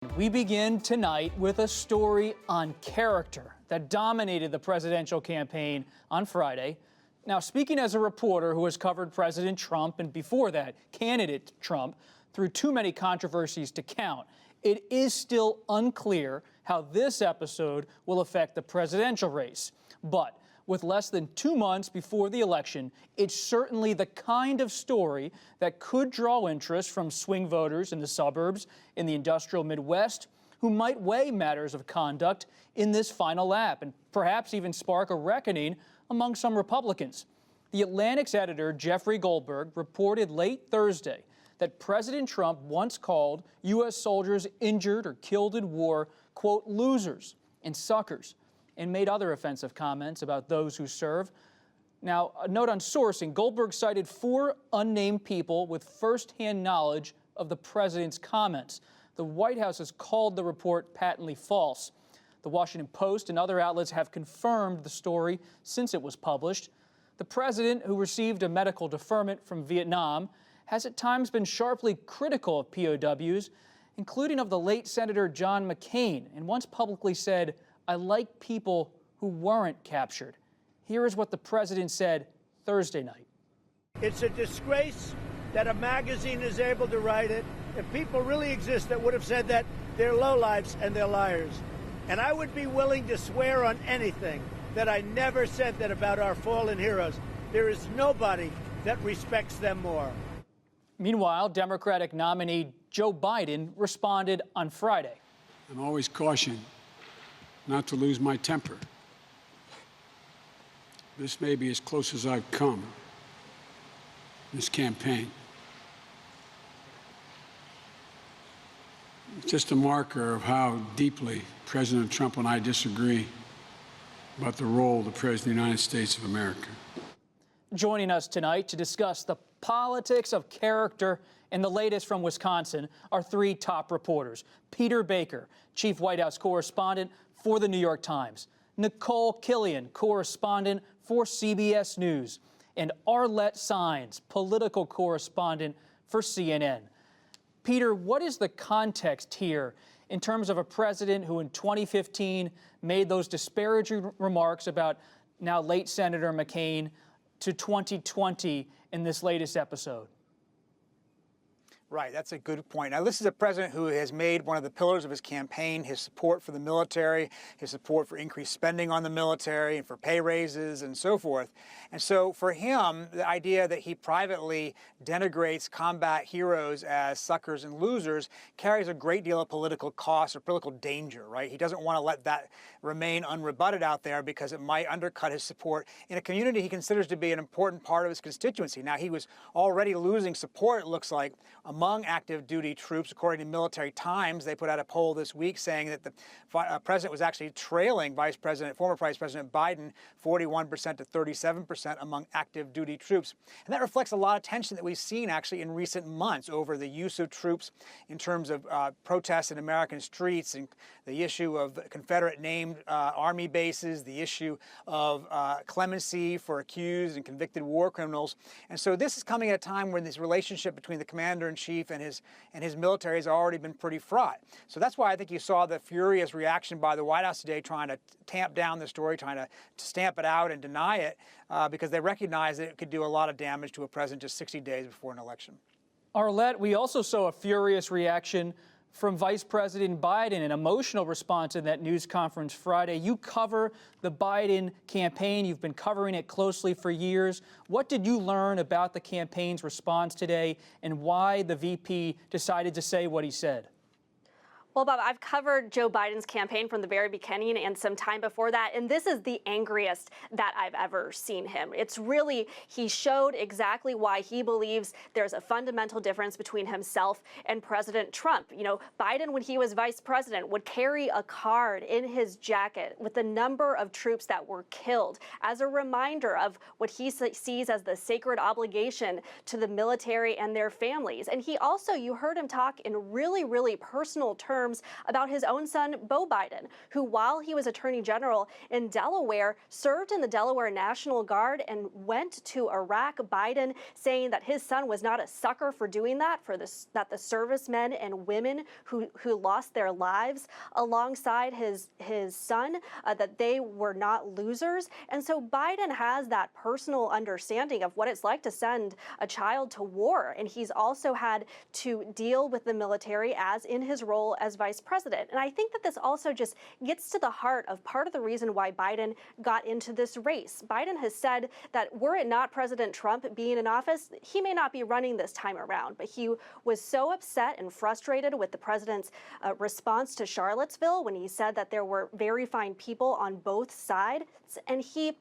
We begin tonight with a story on character that dominated the presidential campaign on Friday. Now, speaking as a reporter who has covered President Trump and before that, candidate Trump, through too many controversies to count, it is still unclear how this episode will affect the presidential race. But with less than 2 months before the election, it's certainly the kind of story that could draw interest from swing voters in the suburbs, in the industrial Midwest, who might weigh matters of conduct in this final lap and perhaps even spark a reckoning among some Republicans. The Atlantic's editor, Jeffrey Goldberg, reported late Thursday that President Trump once called U.S. soldiers injured or killed in war, quote, losers and suckers, and made other offensive comments about those who serve. Now, a note on sourcing, Goldberg cited 4 unnamed people with firsthand knowledge of the president's comments. The White House has called the report patently false. The Washington Post and other outlets have confirmed the story since it was published. The president, who received a medical deferment from Vietnam, has at times been sharply critical of POWs, including of the late Senator John McCain, and once publicly said, "I like people who weren't captured." Here is what the president said Thursday night. It's a disgrace that a magazine is able to write it. If people really exist that would have said that, they're lowlifes and they're liars. And I would be willing to swear on anything that I never said that about our fallen heroes. There is nobody that respects them more. Meanwhile, Democratic nominee Joe Biden responded on Friday. I'm always cautioned not to lose my temper. This may be as close as I've come in this campaign. It's just a marker of how deeply President Trump and I disagree about the role of the President of the United States of America. Joining us tonight to discuss the politics of character and the latest from Wisconsin are 3 top reporters. Peter Baker, chief White House correspondent for the New York Times. Nikole, Killion, correspondent for CBS News. And Arlette Saenz, political correspondent for CNN. Peter, what is the context here in terms of a president who in 2015 made those disparaging remarks about now late Senator McCain to 2020 in this latest episode? Right, that's a good point. Now, this is a president who has made one of the pillars of his campaign his support for the military, his support for increased spending on the military and for pay raises and so forth. And so for him, the idea that he privately denigrates combat heroes as suckers and losers carries a great deal of political cost or political danger, right? He doesn't want to let that remain unrebutted out there because it might undercut his support in a community he considers to be an important part of his constituency. Now, he was already losing support, it looks like, among active duty troops. According to Military Times, they put out a poll this week saying that the president was actually trailing former Vice President Biden 41% to 37% among active duty troops. And that reflects a lot of tension that we've seen actually in recent months over the use of troops in terms of protests in American streets and the issue of Confederate named army bases, the issue of clemency for accused and convicted war criminals. And so this is coming at a time when this relationship between the commander-in-chief and his military has already been pretty fraught. So that's why I think you saw the furious reaction by the White House today trying to tamp down the story, trying to stamp it out and deny it, because they recognize that it could do a lot of damage to a president just 60 days before an election. Arlette, we also saw a furious reaction from Vice President Biden, an emotional response in that news conference Friday. You cover the Biden campaign. You've been covering it closely for years. What did you learn about the campaign's response today and why the VP decided to say what he said? Well, Bob, I've covered Joe Biden's campaign from the very beginning and some time before that, and this is the angriest that I've ever seen him. It's really, he showed exactly why he believes there's a fundamental difference between himself and President Trump. You know, Biden, when he was vice president, would carry a card in his jacket with the number of troops that were killed as a reminder of what he sees as the sacred obligation to the military and their families. And he also, you heard him talk in really, really personal terms alarms about his own son, Beau Biden, who, while he was Attorney General in Delaware, served in the Delaware National Guard and went to Iraq. Biden saying that his son was not a sucker for doing that, that the servicemen and women who lost their lives alongside his son, that they were not losers. And so Biden has that personal understanding of what it's like to send a child to war. And he's also had to deal with the military as in his role as vice president. And I think that this also just gets to the heart of part of the reason why Biden got into this race. Biden has said that were it not President Trump being in office, he may not be running this time around. But he was so upset and frustrated with the president's response to Charlottesville when he said that there were very fine people on both sides. And he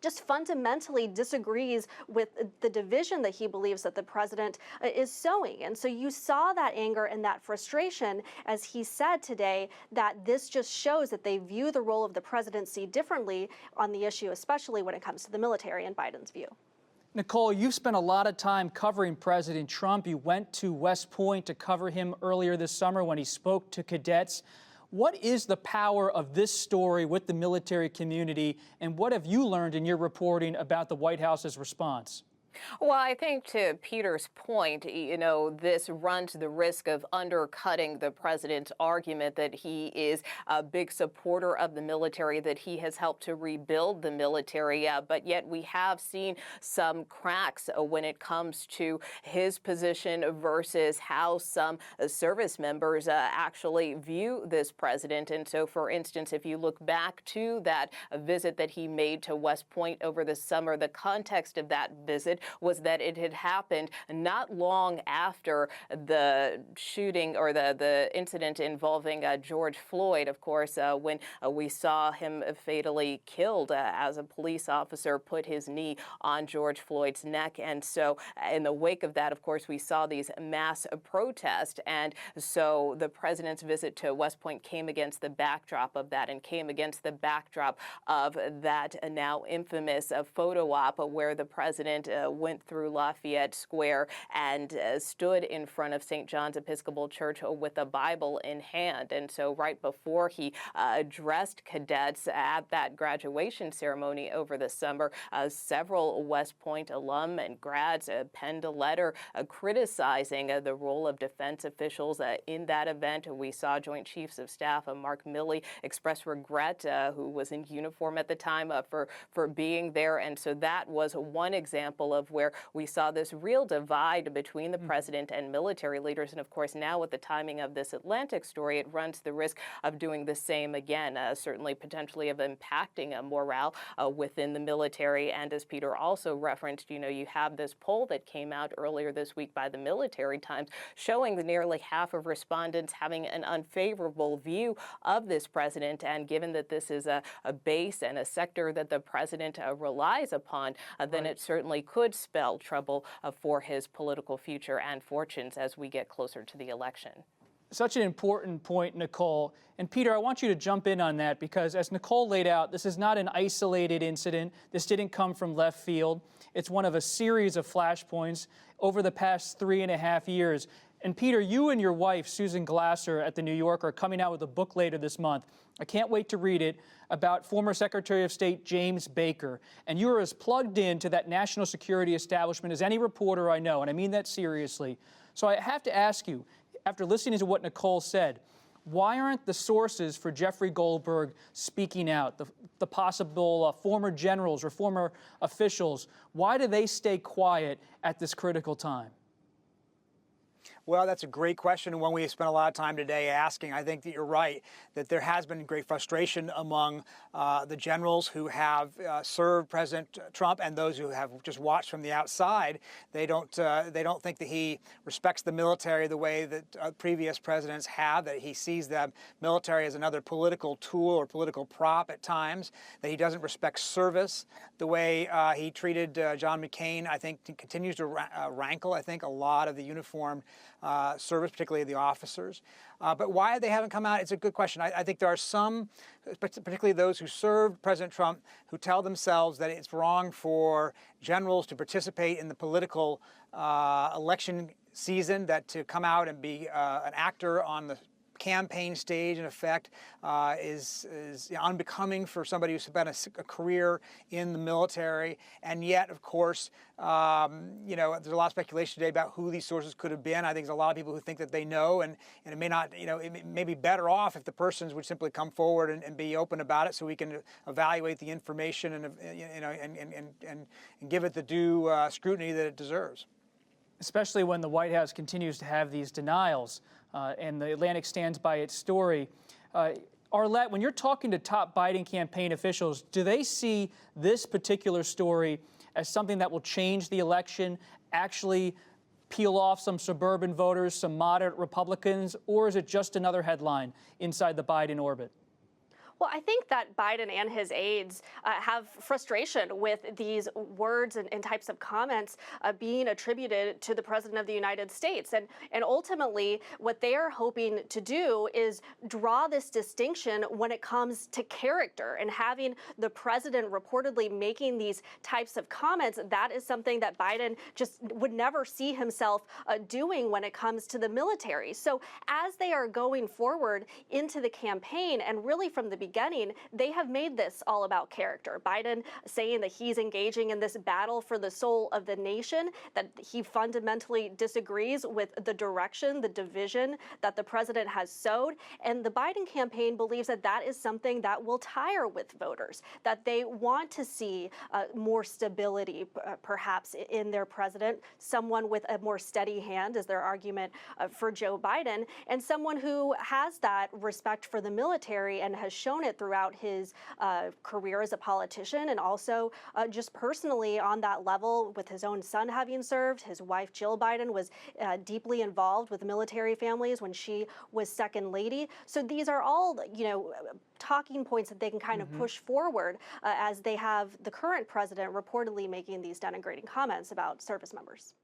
just fundamentally disagrees with the division that he believes that the president is sowing. And so you saw that anger and that frustration as he said today that this just shows that they view the role of the presidency differently on the issue, especially when it comes to the military in Biden's view. Nikole, you've spent a lot of time covering President Trump. You went to West Point to cover him earlier this summer when he spoke to cadets. What is the power of this story with the military community, and what have you learned in your reporting about the White House's response? Well, I think to Peter's point, this runs the risk of undercutting the president's argument that he is a big supporter of the military, that he has helped to rebuild the military. But yet we have seen some cracks when it comes to his position versus how some service members actually view this president. And so, for instance, if you look back to that visit that he made to West Point over the summer, the context of that visit was that it had happened not long after the shooting or the incident involving George Floyd, of course, when we saw him fatally killed as a police officer put his knee on George Floyd's neck. And so in the wake of that, of course, we saw these mass protests. And so the president's visit to West Point came against the backdrop of that and came against the backdrop of that now infamous photo op where the president went through Lafayette Square and stood in front of St. John's Episcopal Church with a Bible in hand. And so right before he addressed cadets at that graduation ceremony over the summer, several West Point alum and grads penned a letter criticizing the role of defense officials in that event. We saw Joint Chiefs of Staff Mark Milley express regret, who was in uniform at the time, for being there. And so that was one example of where we saw this real divide between the president and military leaders. And of course, now with the timing of this Atlantic story, it runs the risk of doing the same again, certainly potentially of impacting morale within the military. And as Peter also referenced, you have this poll that came out earlier this week by the Military Times showing that nearly half of respondents having an unfavorable view of this president. And given that this is a base and a sector that the president relies upon, then it certainly could spell trouble for his political future and fortunes as we get closer to the election. Such an important point, Nikole. And Peter, I want you to jump in on that because as Nikole laid out, this is not an isolated incident. This didn't come from left field. It's one of a series of flashpoints over the past 3.5 years. And Peter, you and your wife, Susan Glasser at The New Yorker, are coming out with a book later this month. I can't wait to read it, about former Secretary of State James Baker. And you're as plugged into that national security establishment as any reporter I know, and I mean that seriously. So I have to ask you, after listening to what Nikole said, why aren't the sources for Jeffrey Goldberg speaking out, the possible former generals or former officials, why do they stay quiet at this critical time? Well, that's a great question, and one we spent a lot of time today asking. I think that you're right, that there has been great frustration among the generals who have served President Trump and those who have just watched from the outside. They don't think that he respects the military the way that previous presidents have, that he sees the military as another political tool or political prop at times, that he doesn't respect service the way he treated John McCain. I think continues to rankle, I think, a lot of the uniformed service, particularly the officers. But why they haven't come out, it's a good question. I think there are some, particularly those who served President Trump, who tell themselves that it's wrong for generals to participate in the political election season, that to come out and be an actor on the campaign stage, in effect, is unbecoming for somebody who's spent a career in the military. And yet, of course, there's a lot of speculation today about who these sources could have been. I think there's a lot of people who think that they know, and it may not, it may be better off if the persons would simply come forward and be open about it, so we can evaluate the information and give it the due scrutiny that it deserves. Especially when the White House continues to have these denials, and the Atlantic stands by its story. Arlette, when you're talking to top Biden campaign officials, do they see this particular story as something that will change the election, actually peel off some suburban voters, some moderate Republicans, or is it just another headline inside the Biden orbit? Well, I think that Biden and his aides have frustration with these words and types of comments being attributed to the President of the United States. And ultimately, what they are hoping to do is draw this distinction when it comes to character. And having the President reportedly making these types of comments, that is something that Biden just would never see himself doing when it comes to the military. So as they are going forward into the campaign, and really from the beginning, they have made this all about character. Biden saying that he's engaging in this battle for the soul of the nation, that he fundamentally disagrees with the direction, the division that the president has sowed. And the Biden campaign believes that that is something that will tire with voters, that they want to see more stability, perhaps, in their president, someone with a more steady hand is their argument for Joe Biden, and someone who has that respect for the military and has shown it throughout his career as a politician, and also just personally on that level with his own son having served. His wife, Jill Biden, was deeply involved with military families when she was second lady. So these are all, talking points that they can kind of push forward as they have the current president reportedly making these denigrating comments about service members.